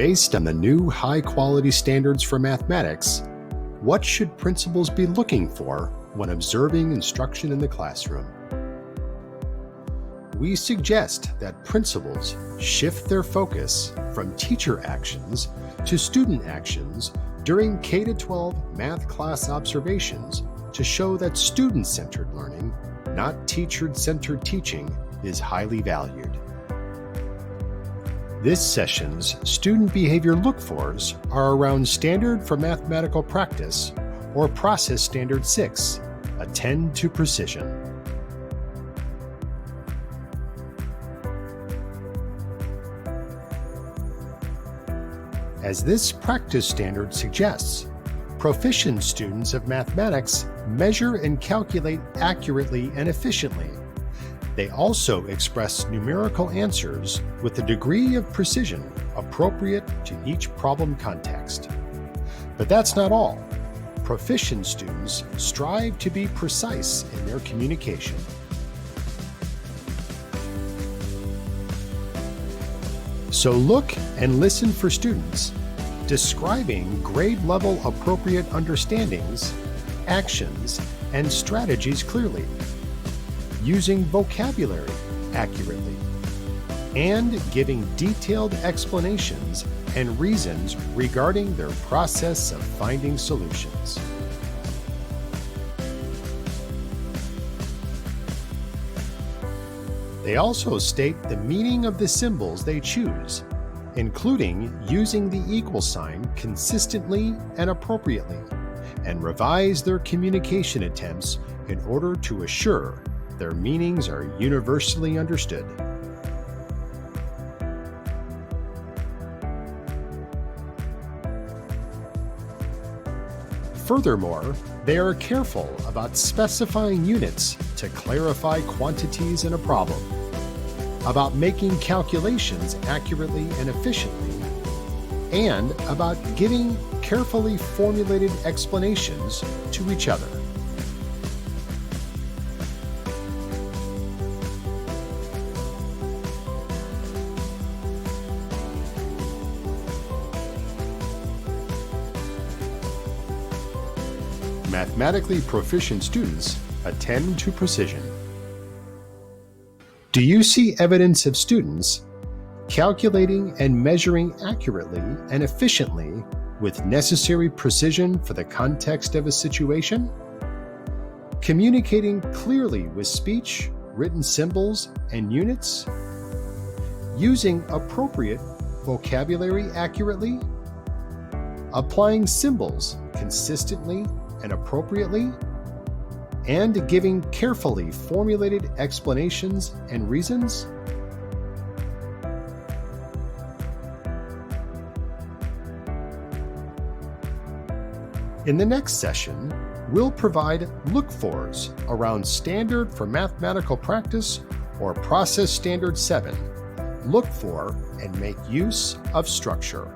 Based on the new high-quality standards for mathematics, what should principals be looking for when observing instruction in the classroom? We suggest that principals shift their focus from teacher actions to student actions during K-12 math class observations to show that student-centered learning, not teacher-centered teaching, is highly valued. This session's student behavior look-fors are around Standard for Mathematical Practice, or Process Standard 6, Attend to Precision. As this practice standard suggests, proficient students of mathematics measure and calculate accurately and efficiently. They also express numerical answers with a degree of precision appropriate to each problem context. But that's not all. Proficient students strive to be precise in their communication. So look and listen for students describing grade-level appropriate understandings, actions, and strategies clearly, using vocabulary accurately, and giving detailed explanations and reasons regarding their process of finding solutions. They also state the meaning of the symbols they choose, including using the equal sign consistently and appropriately, and revise their communication attempts in order to assure their meanings are universally understood. Furthermore, they are careful about specifying units to clarify quantities in a problem, about making calculations accurately and efficiently, and about giving carefully formulated explanations to each other. Mathematically proficient students attend to precision. Do you see evidence of students calculating and measuring accurately and efficiently with necessary precision for the context of a situation? Communicating clearly with speech, written symbols, and units? Using appropriate vocabulary accurately? Applying symbols consistently and appropriately, and giving carefully formulated explanations and reasons? In the next session, we'll provide look-fors around Standard for Mathematical Practice, or Process Standard 7. Look for and make use of structure.